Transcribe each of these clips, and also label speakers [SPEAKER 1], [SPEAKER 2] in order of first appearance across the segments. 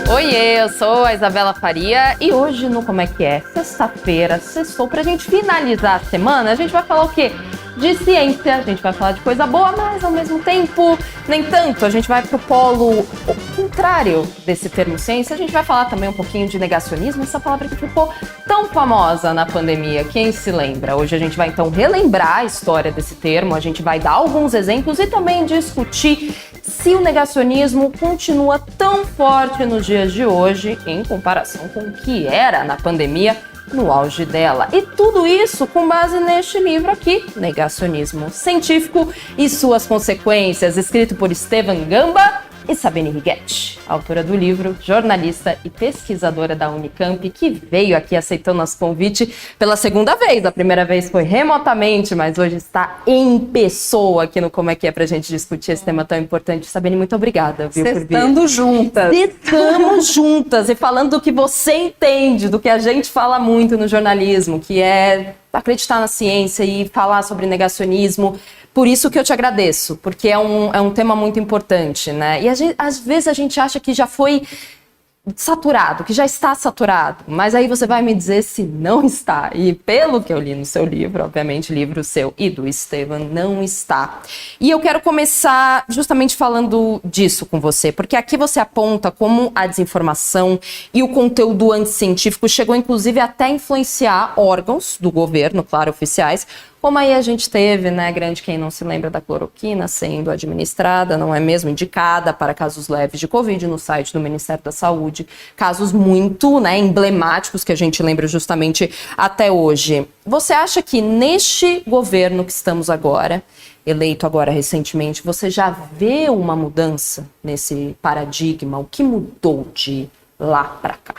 [SPEAKER 1] Oiê, eu sou a Isabela Faria e hoje no Como é que é? Sexta-feira, sextou, pra gente finalizar a semana, a gente vai falar o quê? De ciência, a gente vai falar de coisa boa, mas ao mesmo tempo, nem tanto. A gente vai pro polo contrário desse termo ciência, a gente vai falar também um pouquinho de negacionismo, essa palavra que ficou tão famosa na pandemia, quem se lembra? Hoje a gente vai então relembrar a história desse termo, a gente vai dar alguns exemplos e também discutir se o negacionismo continua tão forte nos dias de hoje em comparação com o que era na pandemia no auge dela. E tudo isso com base neste livro aqui, Negacionismo Científico e Suas Consequências, escrito por Steven Gamba e Sabine Righetti, autora do livro, jornalista e pesquisadora da Unicamp, que veio aqui aceitando nosso convite pela segunda vez. A primeira vez foi remotamente, mas hoje está em pessoa aqui no Como é que é pra gente discutir esse tema tão importante. Sabine, muito obrigada, viu, por vir.
[SPEAKER 2] Estamos juntas.
[SPEAKER 1] Estamos juntas e falando do que você entende, do que a gente fala muito no jornalismo, que é acreditar na ciência e falar sobre negacionismo. Por isso que eu te agradeço, porque é um tema muito importante, né? E às vezes a gente acha que já foi saturado, que já está saturado, mas aí você vai me dizer se não está. E pelo que eu li no seu livro, obviamente, livro seu e do Estevam, não está. E eu quero começar justamente falando disso com você, porque aqui você aponta como a desinformação e o conteúdo anticientífico chegou, inclusive, até a influenciar órgãos do governo, claro, oficiais, como aí a gente teve, né, grande quem não se lembra da cloroquina sendo administrada, não é mesmo, indicada para casos leves de Covid no site do Ministério da Saúde, casos muito, né, emblemáticos que a gente lembra justamente até hoje. Você acha que neste governo que estamos agora, eleito agora recentemente, você já vê uma mudança nesse paradigma? O que mudou de lá para cá?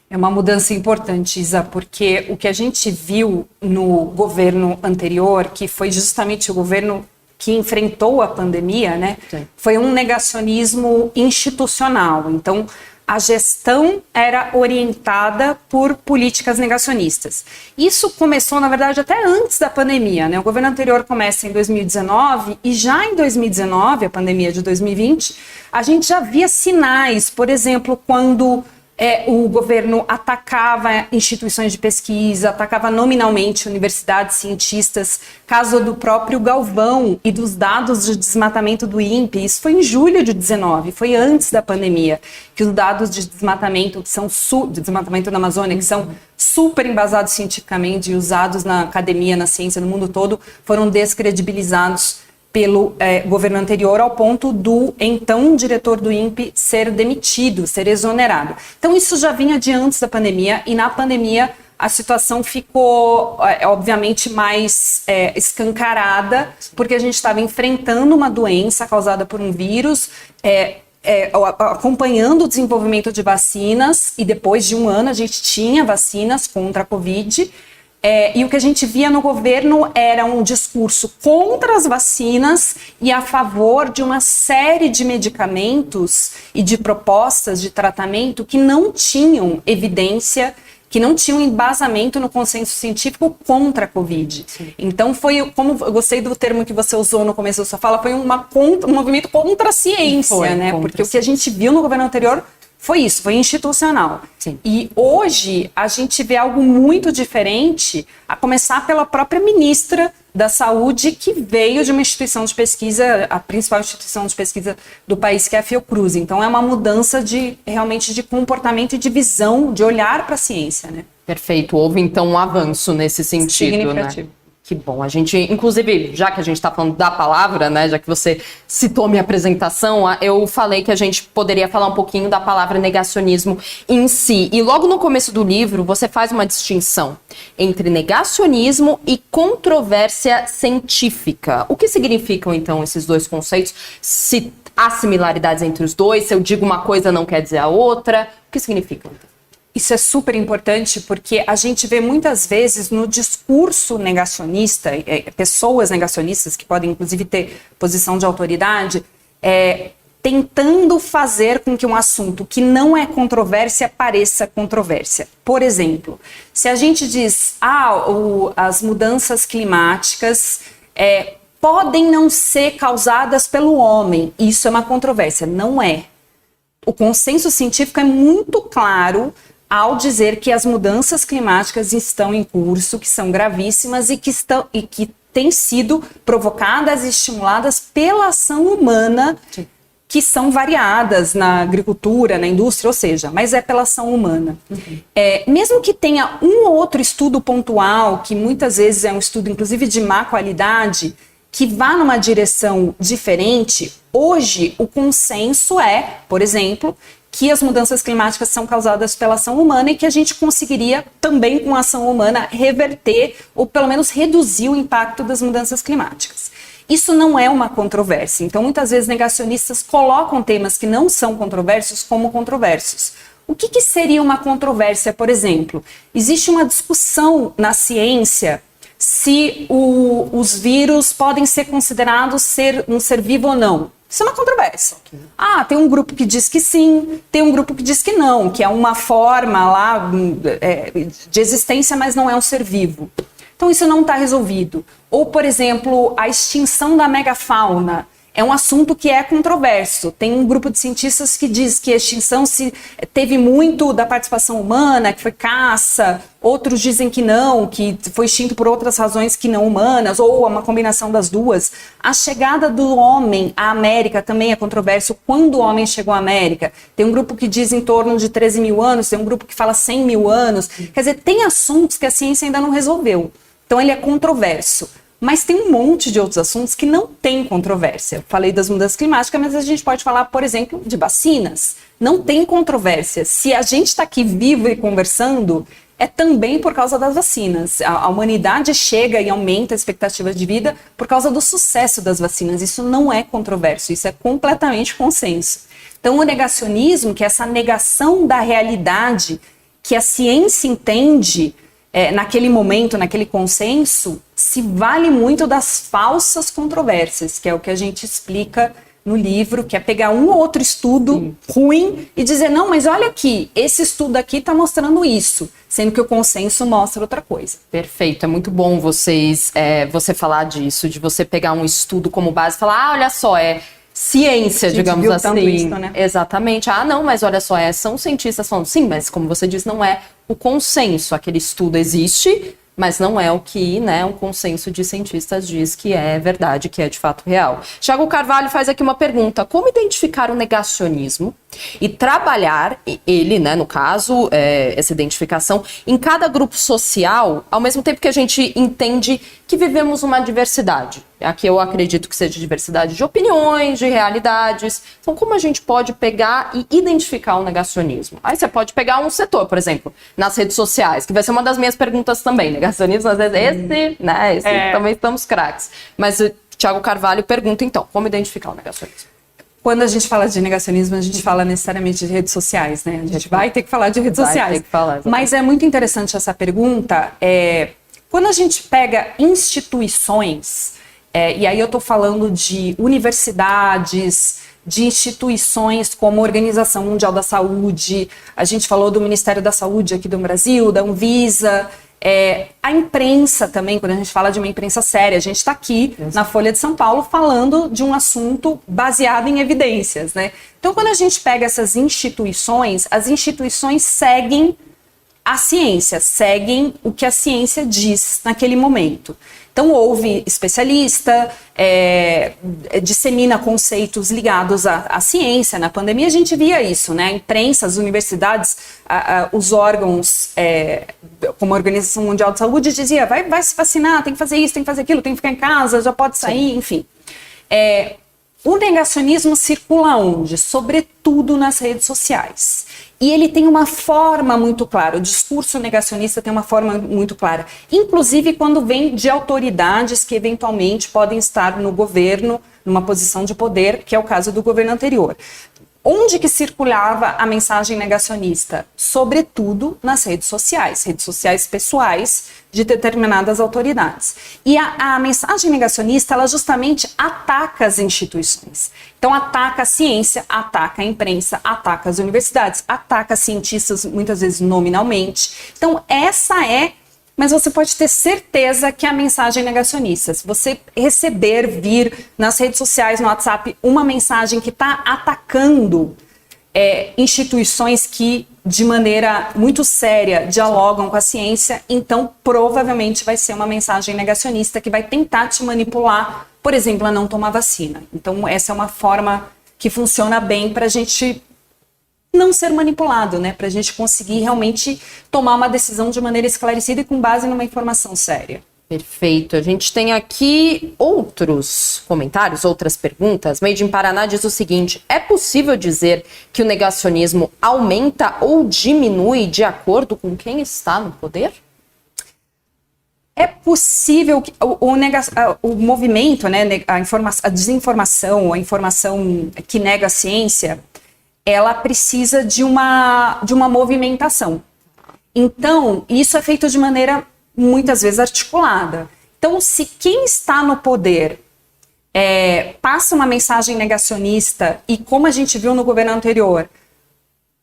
[SPEAKER 2] É uma mudança importante, Isa, porque o que a gente viu no governo anterior, que foi justamente o governo que enfrentou a pandemia, né, foi um negacionismo institucional. Então, a gestão era orientada por políticas negacionistas. Isso começou, na verdade, até antes da pandemia, né? O governo anterior começa em 2019 e já em 2019, a pandemia de 2020, a gente já via sinais, por exemplo, quando o governo atacava instituições de pesquisa, atacava nominalmente universidades, cientistas, caso do próprio Galvão e dos dados de desmatamento do INPE. Isso foi em julho de 19, foi antes da pandemia, que os dados de desmatamento, que são de desmatamento na Amazônia, que são super embasados cientificamente e usados na academia, na ciência, no mundo todo, foram descredibilizados pelo governo anterior, ao ponto do então diretor do INPE ser demitido, ser exonerado. Então isso já vinha de antes da pandemia, e na pandemia a situação ficou obviamente mais escancarada, porque a gente estava enfrentando uma doença causada por um vírus, acompanhando o desenvolvimento de vacinas, e depois de um ano a gente tinha vacinas contra a Covid. E o que a gente via no governo era um discurso contra as vacinas e a favor de uma série de medicamentos e de propostas de tratamento que não tinham evidência, que não tinham embasamento no consenso científico contra a Covid. Sim. Então foi, como eu gostei do termo que você usou no começo da sua fala, foi um movimento contra a ciência, né? Porque o que a gente viu no governo anterior foi isso, foi institucional. Sim. E hoje a gente vê algo muito diferente, a começar pela própria ministra da Saúde, que veio de uma instituição de pesquisa, a principal instituição de pesquisa do país, que é a Fiocruz. Então é uma mudança realmente de comportamento e de visão, de olhar para a ciência, né?
[SPEAKER 1] Perfeito, houve então um avanço nesse sentido, significativo, né? Que bom, a gente, inclusive, já que a gente está falando da palavra, né, já que você citou minha apresentação, eu falei que a gente poderia falar um pouquinho da palavra negacionismo em si. E logo no começo do livro, você faz uma distinção entre negacionismo e controvérsia científica. O que significam, então, esses dois conceitos? Se há similaridades entre os dois, se eu digo uma coisa não quer dizer a outra, o que significam, então?
[SPEAKER 2] Isso é super importante, porque a gente vê muitas vezes no discurso negacionista, pessoas negacionistas que podem inclusive ter posição de autoridade, tentando fazer com que um assunto que não é controvérsia pareça controvérsia. Por exemplo, se a gente diz, as mudanças climáticas podem não ser causadas pelo homem, isso é uma controvérsia. Não é. o consenso científico é muito claro ao dizer que as mudanças climáticas estão em curso, que são gravíssimas e que têm sido provocadas e estimuladas pela ação humana, que são variadas na agricultura, na indústria, ou seja, mas é pela ação humana. Mesmo que tenha um ou outro estudo pontual, que muitas vezes é um estudo, inclusive, de má qualidade, que vá numa direção diferente, hoje o consenso é, por exemplo, que as mudanças climáticas são causadas pela ação humana e que a gente conseguiria, também com a ação humana, reverter ou pelo menos reduzir o impacto das mudanças climáticas. Isso não é uma controvérsia. Então, muitas vezes, negacionistas colocam temas que não são controversos como controversos. O que seria uma controvérsia, por exemplo? Existe uma discussão na ciência se os vírus podem ser considerados um ser vivo ou não. Isso é uma controvérsia. Tem um grupo que diz que sim, tem um grupo que diz que não, que é uma forma lá de existência, mas não é um ser vivo. Então isso não está resolvido. Ou, por exemplo, a extinção da megafauna é um assunto que é controverso. Tem um grupo de cientistas que diz que a extinção teve muito da participação humana, que foi caça. Outros dizem que não, que foi extinto por outras razões que não humanas, ou uma combinação das duas. A chegada do homem à América também é controverso. Quando o homem chegou à América? Tem um grupo que diz em torno de 13 mil anos, tem um grupo que fala 100 mil anos. Quer dizer, tem assuntos que a ciência ainda não resolveu. Então ele é controverso. Mas tem um monte de outros assuntos que não tem controvérsia. Eu falei das mudanças climáticas, mas a gente pode falar, por exemplo, de vacinas. Não tem controvérsia. Se a gente está aqui vivo e conversando, é também por causa das vacinas. A humanidade chega e aumenta a expectativa de vida por causa do sucesso das vacinas. Isso não é controverso, isso é completamente consenso. Então, o negacionismo, que é essa negação da realidade que a ciência entende naquele momento, naquele consenso, se vale muito das falsas controvérsias, que é o que a gente explica no livro, que é pegar um ou outro estudo ruim e dizer, não, mas olha aqui, esse estudo aqui está mostrando isso, sendo que o consenso mostra outra coisa.
[SPEAKER 1] Perfeito, é muito bom você falar disso, de você pegar um estudo como base e falar, olha só, ciência, digamos assim.
[SPEAKER 2] Isso, né?
[SPEAKER 1] Exatamente. Não, mas olha só, são cientistas falando, sim, mas como você disse, não é o consenso. Aquele estudo existe, mas não é o que, um consenso de cientistas diz que é verdade, que é de fato real. Thiago Carvalho faz aqui uma pergunta: como identificar o negacionismo e trabalhar ele, no caso, essa identificação, em cada grupo social, ao mesmo tempo que a gente entende que vivemos uma diversidade? Aqui eu acredito que seja diversidade de opiniões, de realidades. Então, como a gente pode pegar e identificar o negacionismo? Aí você pode pegar um setor, por exemplo, nas redes sociais, que vai ser uma das minhas perguntas também. Negacionismo, às vezes, esse também estamos craques. Mas o Thiago Carvalho pergunta, então, como identificar o negacionismo?
[SPEAKER 2] Quando a gente fala de negacionismo, a gente fala necessariamente de redes sociais, né? A gente vai ter que falar de redes sociais. Mas é muito interessante essa pergunta. Quando a gente pega instituições, e aí eu estou falando de universidades, de instituições como a Organização Mundial da Saúde, a gente falou do Ministério da Saúde aqui do Brasil, da Anvisa, a imprensa também, quando a gente fala de uma imprensa séria, a gente está aqui na Folha de São Paulo falando de um assunto baseado em evidências, né? Então, quando a gente pega essas instituições, as instituições seguem a ciência, seguem o que a ciência diz naquele momento. Então, houve especialista, dissemina conceitos ligados à ciência. Na pandemia, a gente via isso, né? A imprensa, as universidades, os órgãos, como a Organização Mundial de Saúde, dizia, vai se vacinar, tem que fazer isso, tem que fazer aquilo, tem que ficar em casa, já pode sair, enfim. O negacionismo circula onde? Sobretudo nas redes sociais. E ele tem uma forma muito clara, o discurso negacionista tem uma forma muito clara. Inclusive quando vem de autoridades que eventualmente podem estar no governo, numa posição de poder, que é o caso do governo anterior. Onde que circulava a mensagem negacionista? Sobretudo nas redes sociais pessoais de determinadas autoridades. E a mensagem negacionista, ela justamente ataca as instituições. Então, ataca a ciência, ataca a imprensa, ataca as universidades, ataca cientistas, muitas vezes nominalmente. Então, mas você pode ter certeza que a mensagem negacionista, se você vir nas redes sociais, no WhatsApp, uma mensagem que está atacando, instituições que, de maneira muito séria, dialogam com a ciência, então provavelmente vai ser uma mensagem negacionista que vai tentar te manipular, por exemplo, a não tomar vacina. Então essa é uma forma que funciona bem para a gente não ser manipulado, né? Para a gente conseguir realmente tomar uma decisão de maneira esclarecida e com base numa informação séria.
[SPEAKER 1] Perfeito. A gente tem aqui outros comentários, outras perguntas. Made in Paraná diz o seguinte: é possível dizer que o negacionismo aumenta ou diminui de acordo com quem está no poder?
[SPEAKER 2] É possível que o movimento, né, a desinformação, a informação que nega a ciência, ela precisa de uma movimentação. Então, isso é feito de maneira muitas vezes articulada. Então, se quem está no poder passa uma mensagem negacionista, e como a gente viu no governo anterior,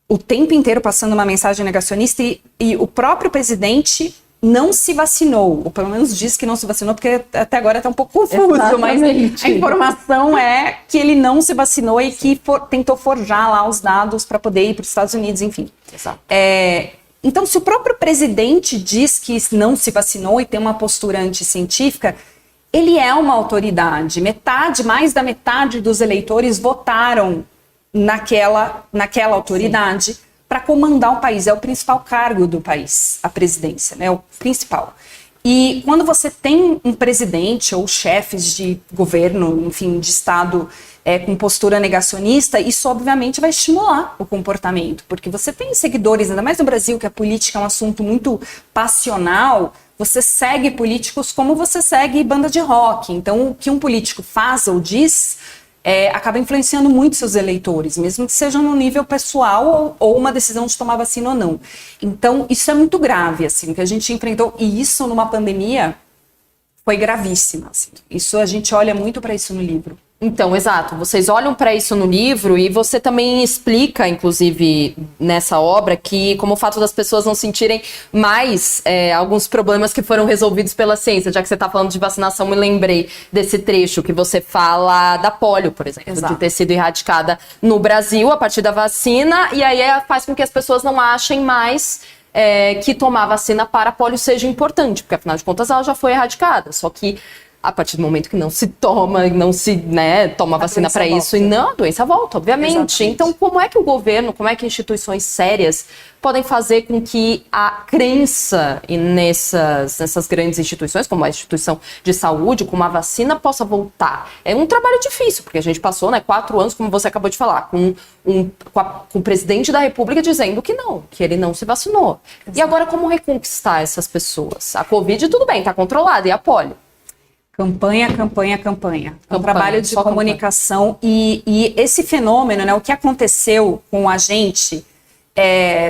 [SPEAKER 2] o tempo inteiro passando uma mensagem negacionista, e o próprio presidente não se vacinou, ou pelo menos diz que não se vacinou, porque até agora está um pouco confuso,
[SPEAKER 1] exatamente,
[SPEAKER 2] mas a informação é que ele não se vacinou e que tentou forjar lá os dados para poder ir para os Estados Unidos, enfim.
[SPEAKER 1] Exato.
[SPEAKER 2] Então, se o próprio presidente diz que não se vacinou e tem uma postura anticientífica, ele é uma autoridade. Mais da metade dos eleitores votaram naquela autoridade para comandar o país. É o principal cargo do país, a presidência, né? É o principal. E quando você tem um presidente ou chefes de governo, enfim, de Estado com postura negacionista, isso obviamente vai estimular o comportamento, porque você tem seguidores, ainda mais no Brasil, que a política é um assunto muito passional, você segue políticos como você segue banda de rock. Então, o que um político faz ou diz acaba influenciando muito seus eleitores, mesmo que seja no nível pessoal ou uma decisão de tomar vacina ou não. Então, isso é muito grave, assim, que a gente enfrentou, e isso numa pandemia foi gravíssima, assim. Isso, a gente olha muito para isso no livro.
[SPEAKER 1] Então, exato. Vocês olham para isso no livro e você também explica, inclusive, nessa obra, que como o fato das pessoas não sentirem mais alguns problemas que foram resolvidos pela ciência. Já que você está falando de vacinação, me lembrei desse trecho que você fala da polio, por exemplo,
[SPEAKER 2] exato,
[SPEAKER 1] de ter sido erradicada no Brasil a partir da vacina, e aí faz com que as pessoas não achem mais que tomar vacina para a polio seja importante, porque afinal de contas ela já foi erradicada. Só que a partir do momento que não se toma, não se toma vacina para isso, e não, a doença volta, obviamente. Exatamente. Então, como é que o governo, como é que instituições sérias podem fazer com que a crença nessas grandes instituições, como a instituição de saúde, como a vacina, possa voltar? É um trabalho difícil, porque a gente passou 4 anos, como você acabou de falar, com o presidente da República dizendo que não, que ele não se vacinou. Exato. E agora, como reconquistar essas pessoas? A Covid, tudo bem, está controlada, e a polio?
[SPEAKER 2] Campanha, campanha, campanha. É um trabalho de comunicação e esse fenômeno, né, o que aconteceu com a gente,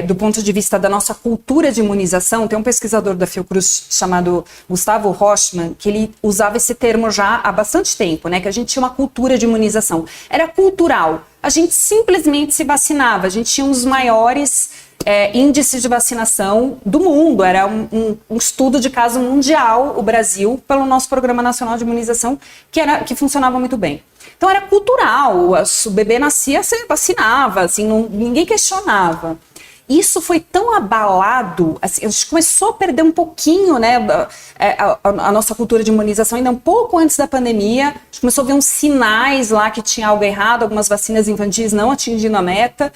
[SPEAKER 2] do ponto de vista da nossa cultura de imunização, tem um pesquisador da Fiocruz chamado Gustavo Rochman, que ele usava esse termo já há bastante tempo, né, que a gente tinha uma cultura de imunização. Era cultural. A gente simplesmente se vacinava, a gente tinha um dos maiores índices de vacinação do mundo, era um estudo de caso mundial, o Brasil, pelo nosso Programa Nacional de Imunização, que funcionava muito bem. Então era cultural, o bebê nascia, você vacinava, assim, ninguém questionava. Isso foi tão abalado, assim, a gente começou a perder um pouquinho, né, a nossa cultura de imunização, ainda um pouco antes da pandemia. A gente começou a ver uns sinais lá que tinha algo errado, algumas vacinas infantis não atingindo a meta.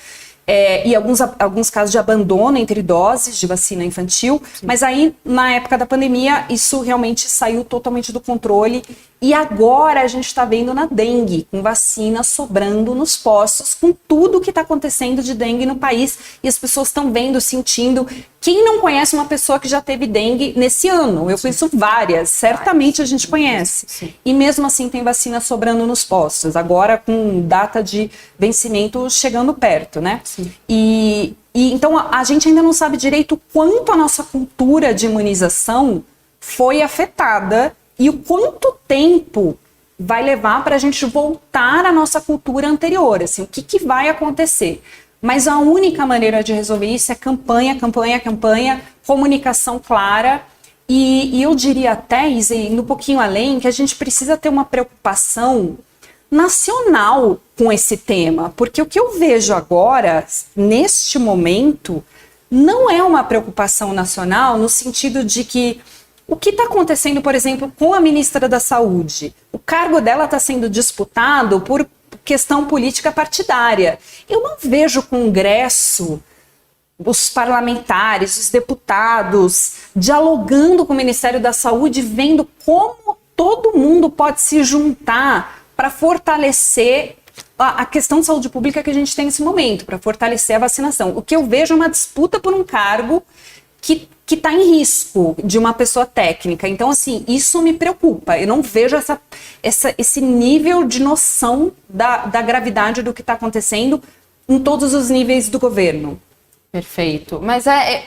[SPEAKER 2] E alguns casos de abandono entre doses de vacina infantil. Sim. Mas aí, na época da pandemia, isso realmente saiu totalmente do controle. E agora a gente está vendo na dengue, com vacina sobrando nos postos, com tudo que está acontecendo de dengue no país. E as pessoas estão vendo, sentindo. Quem não conhece uma pessoa que já teve dengue nesse ano? Eu conheço várias, certamente a gente conhece. Sim. E mesmo assim tem vacina sobrando nos postos, agora com data de vencimento chegando perto, né? Sim. E então a gente ainda não sabe direito quanto a nossa cultura de imunização foi afetada e o quanto tempo vai levar para a gente voltar à nossa cultura anterior, assim, o que vai acontecer. Mas a única maneira de resolver isso é campanha, campanha, campanha, comunicação clara. E eu diria até, Isa, indo um pouquinho além, que a gente precisa ter uma preocupação nacional com esse tema, porque o que eu vejo agora, neste momento, não é uma preocupação nacional no sentido de que o que está acontecendo, por exemplo, com a ministra da Saúde? O cargo dela está sendo disputado por questão política partidária. Eu não vejo o Congresso, os parlamentares, os deputados, dialogando com o Ministério da Saúde, vendo como todo mundo pode se juntar para fortalecer a questão de saúde pública que a gente tem nesse momento, para fortalecer a vacinação. O que eu vejo é uma disputa por um cargo que está em risco de uma pessoa técnica. Então, assim, isso me preocupa. Eu não vejo esse nível de noção da gravidade do que está acontecendo em todos os níveis do governo.
[SPEAKER 1] Perfeito. Mas é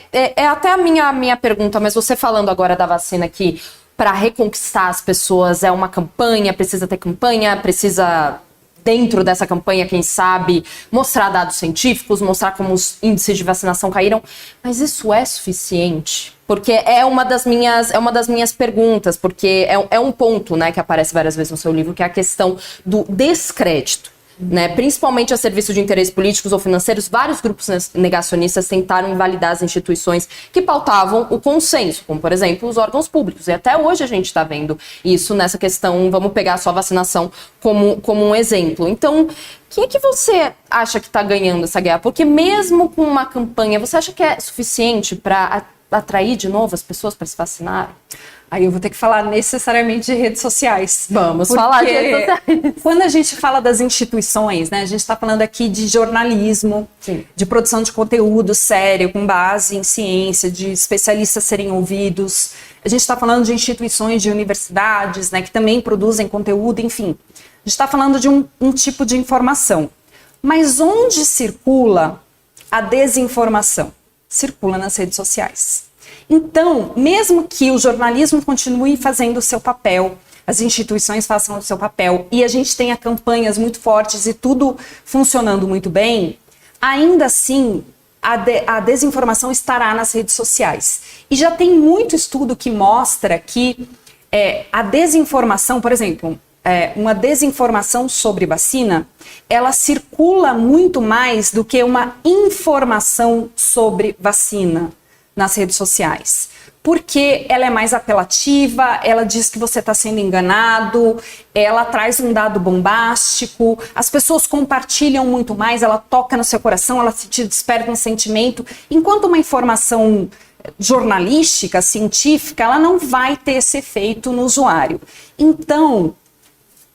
[SPEAKER 1] até a minha pergunta, mas você falando agora da vacina aqui, para reconquistar as pessoas, é uma campanha, precisa, dentro dessa campanha, quem sabe, mostrar dados científicos, mostrar como os índices de vacinação caíram, mas isso é suficiente? Porque é uma das minhas perguntas, porque é um ponto, né, que aparece várias vezes no seu livro, que é a questão do descrédito. Né, principalmente a serviço de interesses políticos ou financeiros, vários grupos negacionistas tentaram invalidar as instituições que pautavam o consenso, como, por exemplo, os órgãos públicos. E até hoje a gente está vendo isso nessa questão, vamos pegar só a vacinação como um exemplo. Então, quem é que você acha que está ganhando essa guerra? Porque mesmo com uma campanha, você acha que é suficiente para atrair de novo as pessoas para se vacinar?
[SPEAKER 2] Aí eu vou ter que falar necessariamente de redes sociais.
[SPEAKER 1] Vamos falar de redes sociais.
[SPEAKER 2] Quando a gente fala das instituições, né, a gente está falando aqui de jornalismo, sim, de produção de conteúdo sério, com base em ciência, de especialistas serem ouvidos. A gente está falando de instituições, de universidades, né, que também produzem conteúdo, enfim. A gente está falando de um tipo de informação. Mas onde circula a desinformação? Circula nas redes sociais. Então, mesmo que o jornalismo continue fazendo o seu papel, as instituições façam o seu papel e a gente tenha campanhas muito fortes e tudo funcionando muito bem, ainda assim a desinformação estará nas redes sociais. E já tem muito estudo que mostra que a desinformação, por exemplo, uma desinformação sobre vacina, ela circula muito mais do que uma informação sobre vacina nas redes sociais, porque ela é mais apelativa, ela diz que você está sendo enganado, ela traz um dado bombástico, as pessoas compartilham muito mais, ela toca no seu coração, ela te desperta um sentimento, enquanto uma informação jornalística, científica, ela não vai ter esse efeito no usuário. Então,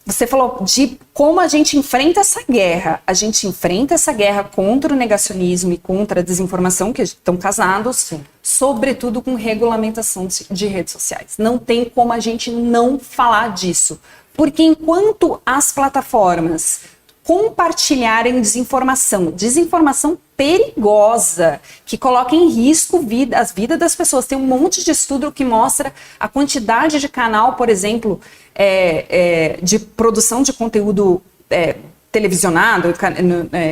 [SPEAKER 2] você falou de como a gente enfrenta essa guerra. A gente enfrenta essa guerra contra o negacionismo e contra a desinformação, que estão casados, sim, sobretudo com regulamentação de redes sociais. Não tem como a gente não falar disso. Porque enquanto as plataformas compartilharem desinformação perigosa, que coloca em risco as vidas das pessoas. Tem um monte de estudo que mostra a quantidade de canal, por exemplo, de produção de conteúdo televisionado,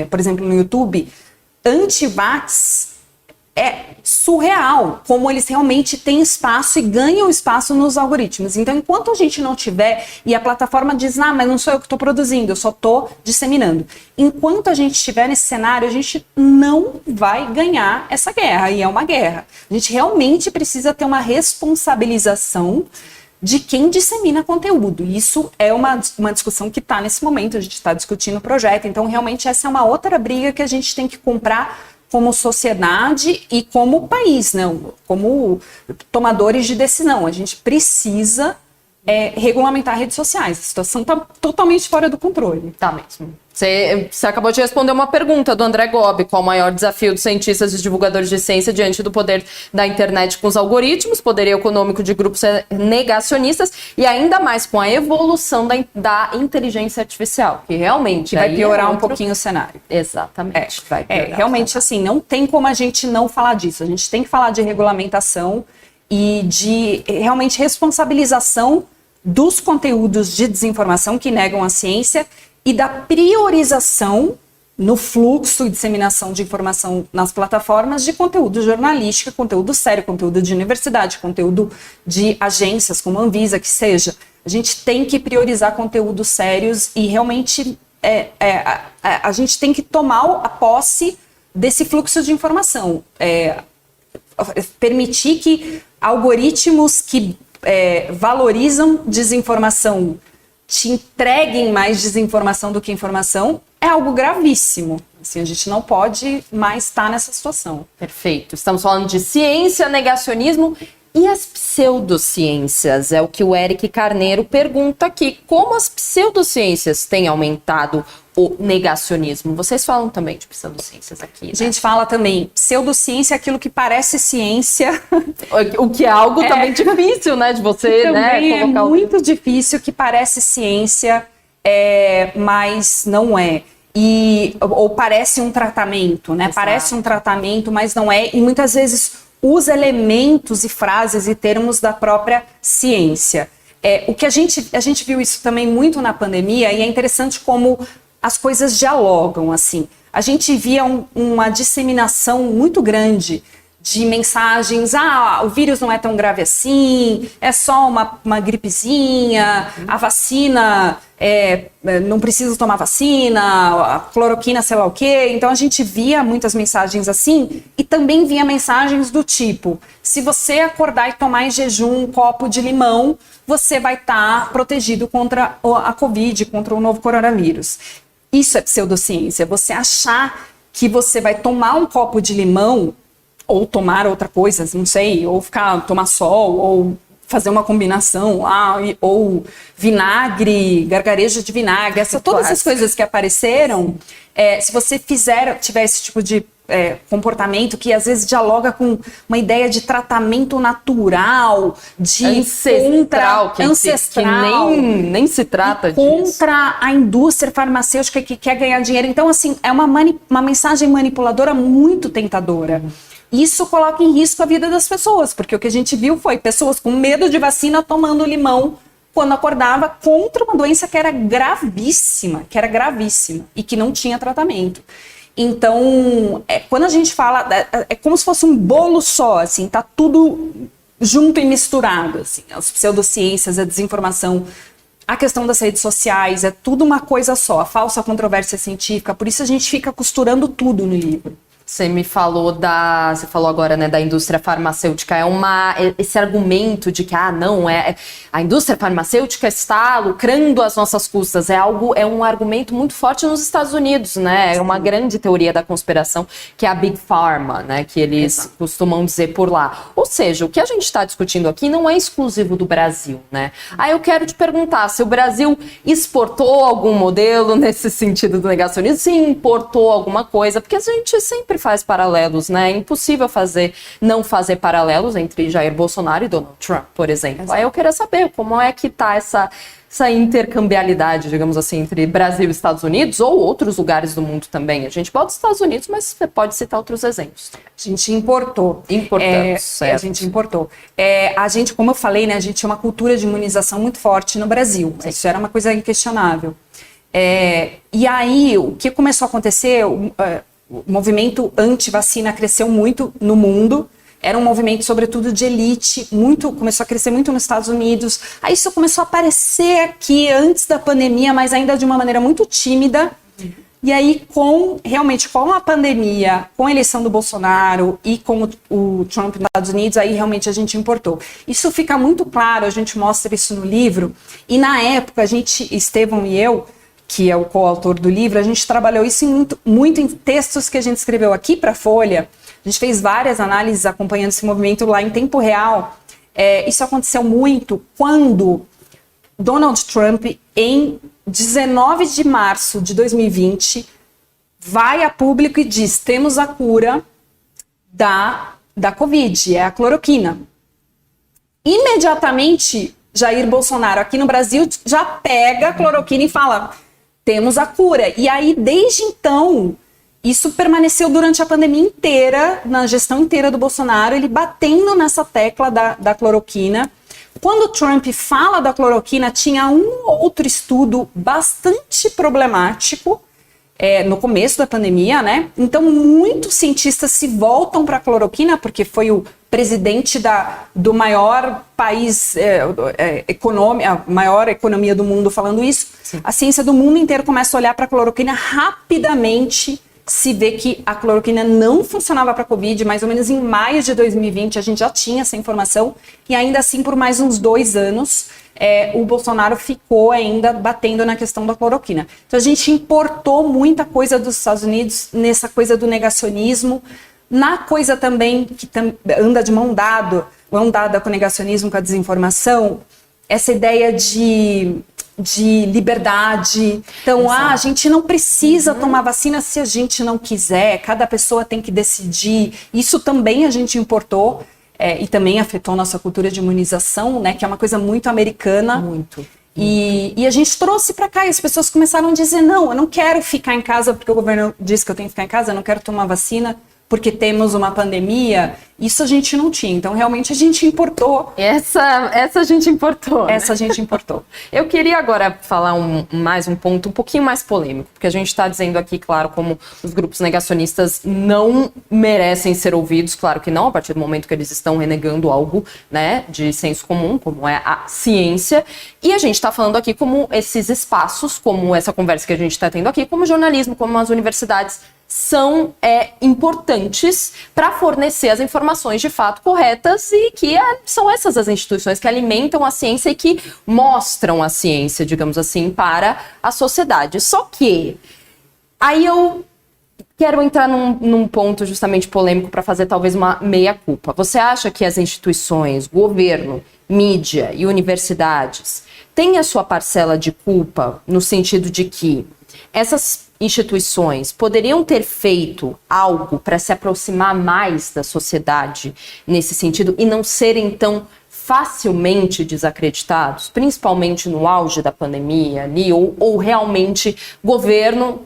[SPEAKER 2] por exemplo, no YouTube, anti-vax, é surreal como eles realmente têm espaço e ganham espaço nos algoritmos. Então, enquanto a gente não tiver, e a plataforma diz, mas não sou eu que estou produzindo, eu só estou disseminando. Enquanto a gente estiver nesse cenário, a gente não vai ganhar essa guerra, e é uma guerra. A gente realmente precisa ter uma responsabilização de quem dissemina conteúdo. Isso é uma discussão que está nesse momento, a gente está discutindo o projeto, então realmente essa é uma outra briga que a gente tem que comprar como sociedade e como país, né? Como tomadores de decisão. A gente precisa regulamentar redes sociais. A situação está totalmente fora do controle.
[SPEAKER 1] Tá mesmo. Você acabou de responder uma pergunta do André Gobi, qual o maior desafio dos cientistas e divulgadores de ciência diante do poder da internet com os algoritmos, poderio econômico de grupos negacionistas e ainda mais com a evolução da inteligência artificial, que realmente
[SPEAKER 2] vai piorar um pouquinho o cenário.
[SPEAKER 1] Exatamente. Vai piorar
[SPEAKER 2] realmente assim, não tem como a gente não falar disso. A gente tem que falar de regulamentação e de realmente responsabilização dos conteúdos de desinformação que negam a ciência e da priorização no fluxo e disseminação de informação nas plataformas de conteúdo jornalístico, conteúdo sério, conteúdo de universidade, conteúdo de agências como a Anvisa, que seja, A gente tem que priorizar conteúdos sérios e realmente a gente tem que tomar a posse desse fluxo de informação. Permitir que algoritmos que valorizam desinformação te entreguem mais desinformação do que informação é algo gravíssimo. Assim, a gente não pode mais estar nessa situação.
[SPEAKER 1] Perfeito. Estamos falando de ciência, negacionismo e as pseudociências. É o que o Eric Carneiro pergunta aqui. Como as pseudociências têm aumentado o negacionismo? Vocês falam também de pseudociências aqui, né?
[SPEAKER 2] A gente fala também, pseudociência é aquilo que parece ciência.
[SPEAKER 1] O que é algo também difícil, né, de você,
[SPEAKER 2] também
[SPEAKER 1] colocar
[SPEAKER 2] é muito difícil, que parece ciência, mas não é. Ou parece um tratamento, né? Exato. Parece um tratamento, mas não é. E muitas vezes usa elementos e frases e termos da própria ciência. O que a gente viu isso também muito na pandemia, e é interessante como as coisas dialogam, assim. A gente via uma disseminação muito grande de mensagens, o vírus não é tão grave assim, é só uma gripezinha, a vacina, não precisa tomar vacina, a cloroquina, sei lá o quê. Então a gente via muitas mensagens assim, e também via mensagens do tipo, se você acordar e tomar em jejum um copo de limão, você vai estar protegido contra a Covid, contra o novo coronavírus. Isso é pseudociência, você achar que você vai tomar um copo de limão ou tomar outra coisa, não sei, ou tomar sol, ou fazer uma combinação, ou vinagre, gargarejo de vinagre, todas essas coisas que apareceram, se você tiver esse tipo de comportamento que às vezes dialoga com uma ideia de tratamento natural, de
[SPEAKER 1] ancestral, que nem se trata disso.
[SPEAKER 2] Contra a indústria farmacêutica que quer ganhar dinheiro. Então, assim, é uma mensagem manipuladora muito tentadora. Isso coloca em risco a vida das pessoas, porque o que a gente viu foi pessoas com medo de vacina tomando limão quando acordava contra uma doença que era gravíssima e que não tinha tratamento. Então, quando a gente fala, é como se fosse um bolo só, assim, tá tudo junto e misturado, assim, as pseudociências, a desinformação, a questão das redes sociais, é tudo uma coisa só, a falsa controvérsia científica, por isso a gente fica costurando tudo no livro.
[SPEAKER 1] Você falou agora, né, da indústria farmacêutica, esse argumento de que, a indústria farmacêutica está lucrando às nossas custas, é um argumento muito forte nos Estados Unidos, né, é uma grande teoria da conspiração, que é a Big Pharma, né, que eles costumam dizer por lá. Ou seja, o que a gente está discutindo aqui não é exclusivo do Brasil, né. Aí eu quero te perguntar, se o Brasil exportou algum modelo nesse sentido do negacionismo, se importou alguma coisa, porque a gente sempre faz paralelos, né? É impossível não fazer paralelos entre Jair Bolsonaro e Donald Trump, por exemplo. Exato. Aí eu queria saber como é que tá essa intercambialidade, digamos assim, entre Brasil e Estados Unidos ou outros lugares do mundo também. A gente bota os Estados Unidos, mas você pode citar outros exemplos.
[SPEAKER 2] A gente importou.
[SPEAKER 1] Certo.
[SPEAKER 2] A gente importou. A gente, como eu falei, né, a gente tinha uma cultura de imunização muito forte no Brasil. Sim. Isso era uma coisa inquestionável. E aí, o que começou a acontecer... O movimento anti-vacina cresceu muito no mundo, era um movimento sobretudo de elite, começou a crescer muito nos Estados Unidos, aí isso começou a aparecer aqui antes da pandemia, mas ainda de uma maneira muito tímida, e aí com a pandemia, com a eleição do Bolsonaro e com o Trump nos Estados Unidos, aí realmente a gente importou. Isso fica muito claro, a gente mostra isso no livro, e na época Estevão e eu, que é o coautor do livro, a gente trabalhou isso muito em textos que a gente escreveu aqui para a Folha. A gente fez várias análises acompanhando esse movimento lá em tempo real. Isso aconteceu muito quando Donald Trump, em 19 de março de 2020, vai a público e diz, temos a cura da Covid, é a cloroquina. Imediatamente, Jair Bolsonaro, aqui no Brasil, já pega a cloroquina e fala... Temos a cura. E aí, desde então, isso permaneceu durante a pandemia inteira, na gestão inteira do Bolsonaro, ele batendo nessa tecla da cloroquina. Quando o Trump fala da cloroquina, tinha um outro estudo bastante problemático, no começo da pandemia, né? Então, muitos cientistas se voltam para a cloroquina, porque foi o presidente do maior país a maior economia do mundo falando isso. Sim. A ciência do mundo inteiro começa a olhar para a cloroquina rapidamente. Se vê que a cloroquina não funcionava para a Covid, mais ou menos em maio de 2020 a gente já tinha essa informação, e ainda assim por mais uns 2 anos o Bolsonaro ficou ainda batendo na questão da cloroquina. Então a gente importou muita coisa dos Estados Unidos nessa coisa do negacionismo, na coisa também que anda de mão dada com o negacionismo, com a desinformação, essa ideia de liberdade. Então, a gente não precisa tomar vacina se a gente não quiser, cada pessoa tem que decidir. Isso também a gente importou e também afetou nossa cultura de imunização, né, que é uma coisa muito americana.
[SPEAKER 1] Muito.
[SPEAKER 2] E a gente trouxe para cá e as pessoas começaram a dizer, não, eu não quero ficar em casa porque o governo disse que eu tenho que ficar em casa, eu não quero tomar vacina porque temos uma pandemia. Isso a gente não tinha, então realmente a gente importou.
[SPEAKER 1] Essa a gente importou.
[SPEAKER 2] Essa a gente importou.
[SPEAKER 1] Eu queria agora falar mais um ponto um pouquinho mais polêmico, porque a gente está dizendo aqui, claro, como os grupos negacionistas não merecem ser ouvidos, claro que não, a partir do momento que eles estão renegando algo, né, de senso comum, como é a ciência, e a gente está falando aqui como esses espaços, como essa conversa que a gente está tendo aqui, como o jornalismo, como as universidades, são importantes para fornecer as informações de fato corretas e que são essas as instituições que alimentam a ciência e que mostram a ciência, digamos assim, para a sociedade. Só que aí eu quero entrar num ponto justamente polêmico para fazer talvez uma meia-culpa. Você acha que as instituições, governo, mídia e universidades têm a sua parcela de culpa no sentido de que essas instituições poderiam ter feito algo para se aproximar mais da sociedade nesse sentido e não serem tão facilmente desacreditados, principalmente no auge da pandemia ali, ou realmente governo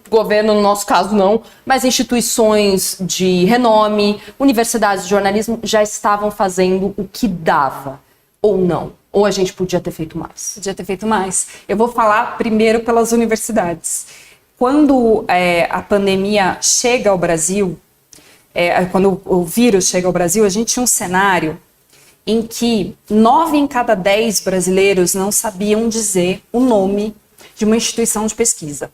[SPEAKER 1] no nosso caso não, mas instituições de renome, universidades de jornalismo já estavam fazendo o que dava, ou não? Ou a gente podia ter feito mais?
[SPEAKER 2] Podia ter feito mais. Eu vou falar primeiro pelas universidades. Quando a pandemia chega ao Brasil, quando o vírus chega ao Brasil, a gente tinha um cenário em que 9 em cada 10 brasileiros não sabiam dizer o nome de uma instituição de pesquisa.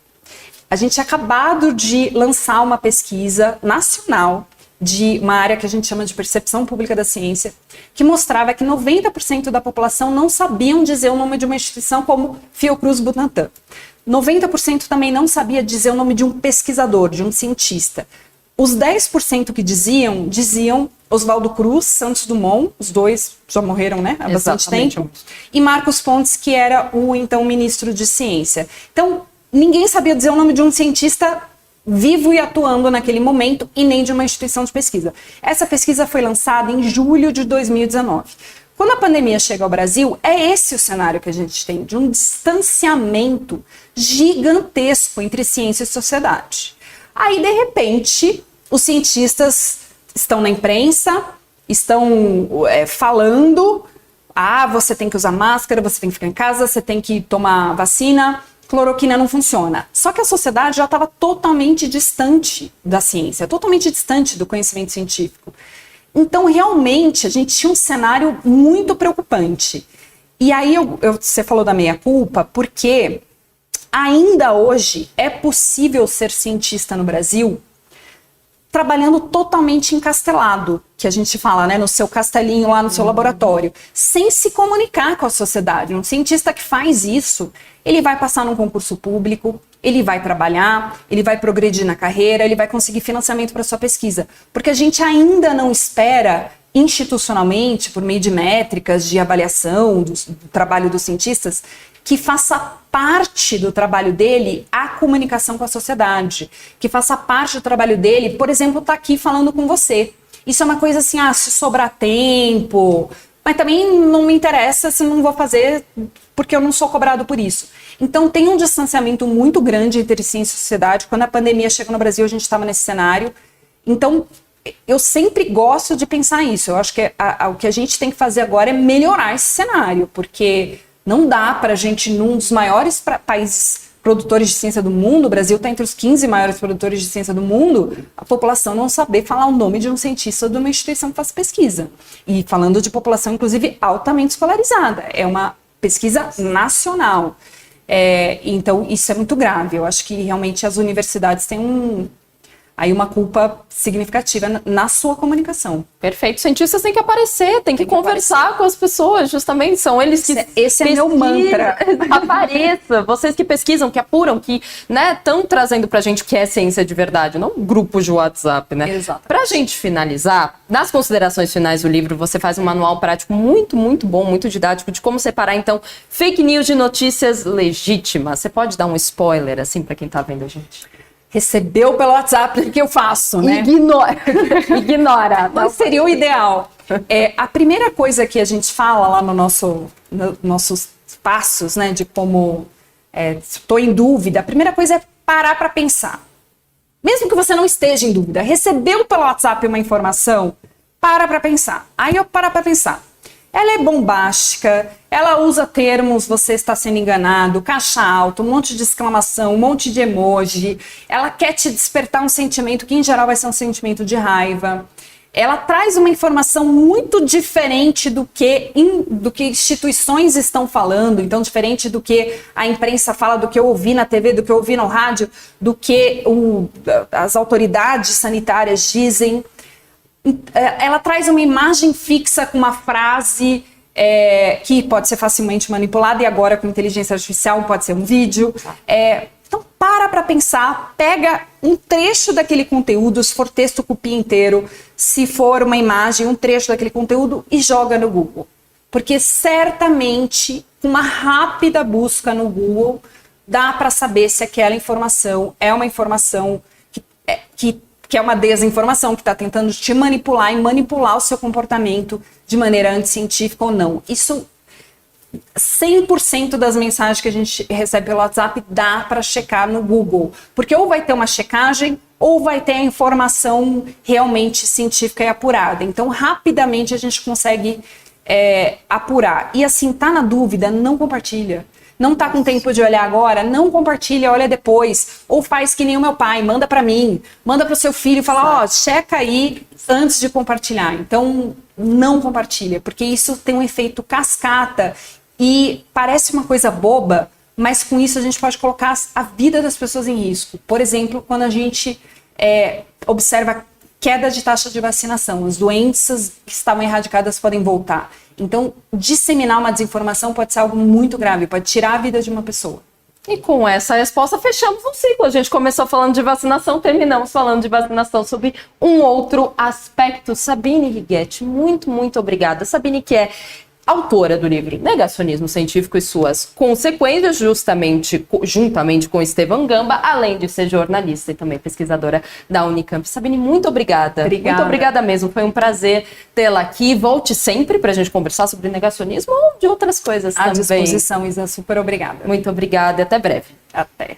[SPEAKER 2] A gente tinha acabado de lançar uma pesquisa nacional de uma área que a gente chama de percepção pública da ciência, que mostrava que 90% da população não sabiam dizer o nome de uma instituição como Fiocruz Butantan. 90% também não sabia dizer o nome de um pesquisador, de um cientista. Os 10% que diziam Oswaldo Cruz, Santos Dumont, os dois já morreram, né, há bastante tempo, e Marcos Pontes, que era o então ministro de Ciência. Então, ninguém sabia dizer o nome de um cientista vivo e atuando naquele momento e nem de uma instituição de pesquisa. Essa pesquisa foi lançada em julho de 2019. Quando a pandemia chega ao Brasil, é esse o cenário que a gente tem, de um distanciamento gigantesco entre ciência e sociedade. Aí, de repente, os cientistas estão na imprensa, estão falando, você tem que usar máscara, você tem que ficar em casa, você tem que tomar vacina, cloroquina não funciona. Só que a sociedade já estava totalmente distante da ciência, totalmente distante do conhecimento científico. Então, realmente, a gente tinha um cenário muito preocupante. E aí, você falou da meia-culpa, porque ainda hoje é possível ser cientista no Brasil trabalhando totalmente encastelado, que a gente fala, né, no seu castelinho lá no seu laboratório, sem se comunicar com a sociedade. Um cientista que faz isso, ele vai passar num concurso público, ele vai trabalhar, ele vai progredir na carreira, ele vai conseguir financiamento para sua pesquisa. Porque a gente ainda não espera institucionalmente, por meio de métricas de avaliação do trabalho dos cientistas, que faça parte do trabalho dele a comunicação com a sociedade, que faça parte do trabalho dele, por exemplo, estar aqui falando com você. Isso é uma coisa assim, se sobrar tempo, mas também não me interessa se não vou fazer porque eu não sou cobrado por isso. Então tem um distanciamento muito grande entre ciência e sociedade. Quando a pandemia chegou no Brasil, a gente estava nesse cenário. Então eu sempre gosto de pensar isso. Eu acho que o que a gente tem que fazer agora é melhorar esse cenário, porque não dá para a gente, num dos maiores países produtores de ciência do mundo, o Brasil está entre os 15 maiores produtores de ciência do mundo, a população não saber falar o nome de um cientista de uma instituição que faz pesquisa. E falando de população, inclusive, altamente escolarizada. É uma pesquisa nacional. Então, isso é muito grave. Eu acho que realmente as universidades têm aí uma culpa significativa na sua comunicação.
[SPEAKER 1] Perfeito. Cientistas têm que aparecer, têm que conversar com as pessoas, justamente. São eles que
[SPEAKER 2] Esse é meu mantra.
[SPEAKER 1] Apareça. Vocês que pesquisam, que apuram, que estão trazendo pra gente o que é ciência de verdade, não um grupo de WhatsApp, né?
[SPEAKER 2] Exatamente.
[SPEAKER 1] Pra gente finalizar, nas considerações finais do livro, você faz um manual prático muito, muito bom, muito didático, de como separar, então, fake news de notícias legítimas. Você pode dar um spoiler, assim, pra quem tá vendo a gente?
[SPEAKER 2] Recebeu pelo WhatsApp, o que eu faço, né?
[SPEAKER 1] Ignora.
[SPEAKER 2] Mas seria o ideal. A primeira coisa que a gente fala lá no nossos passos, né, de como estou em dúvida, a primeira coisa é parar para pensar. Mesmo que você não esteja em dúvida, recebeu pelo WhatsApp uma informação, para pensar. Aí eu paro para pensar. Ela é bombástica, ela usa termos, você está sendo enganado, caixa alta, um monte de exclamação, um monte de emoji. Ela quer te despertar um sentimento que, em geral, vai ser um sentimento de raiva. Ela traz uma informação muito diferente do que instituições estão falando, então diferente do que a imprensa fala, do que eu ouvi na TV, do que eu ouvi no rádio, do que as autoridades sanitárias dizem. Ela traz uma imagem fixa com uma frase que pode ser facilmente manipulada, e agora com inteligência artificial pode ser um vídeo. Então para pensar, pega um trecho daquele conteúdo, se for texto, copia inteiro, se for uma imagem, um trecho daquele conteúdo e joga no Google. Porque certamente, com uma rápida busca no Google, dá para saber se aquela informação é uma informação que é uma desinformação, que está tentando te manipular e manipular o seu comportamento de maneira anticientífica ou não. Isso, 100% das mensagens que a gente recebe pelo WhatsApp dá para checar no Google. Porque ou vai ter uma checagem, ou vai ter a informação realmente científica e apurada. Então, rapidamente a gente consegue apurar. E assim, tá na dúvida, não compartilha. Não tá com tempo de olhar agora, não compartilha, olha depois. Ou faz que nem o meu pai, manda para mim, manda para o seu filho e fala, checa aí antes de compartilhar. Então, não compartilha, porque isso tem um efeito cascata e parece uma coisa boba, mas com isso a gente pode colocar a vida das pessoas em risco. Por exemplo, quando a gente observa queda de taxa de vacinação, as doenças que estavam erradicadas podem voltar. Então, disseminar uma desinformação pode ser algo muito grave, pode tirar a vida de uma pessoa.
[SPEAKER 1] E com essa resposta, fechamos um ciclo. A gente começou falando de vacinação, terminamos falando de vacinação sobre um outro aspecto. Sabine Righetti, muito, muito obrigada. Sabine, que é autora do livro Negacionismo Científico e Suas Consequências, juntamente com Estevão Gamba, além de ser jornalista e também pesquisadora da Unicamp. Sabine, muito obrigada.
[SPEAKER 2] Obrigada.
[SPEAKER 1] Muito obrigada mesmo. Foi um prazer tê-la aqui. Volte sempre para a gente conversar sobre negacionismo ou de outras coisas também.
[SPEAKER 2] À disposição, Isa. Super obrigada.
[SPEAKER 1] Muito obrigada e até breve.
[SPEAKER 2] Até.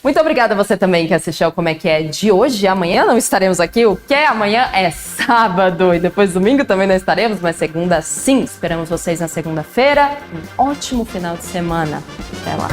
[SPEAKER 1] Muito obrigada a você também que assistiu ao Como é que é de hoje. Amanhã não estaremos aqui. O que é amanhã é sábado. E depois domingo também não estaremos, mas segunda sim. Esperamos vocês na segunda-feira. Um ótimo final de semana. Até lá.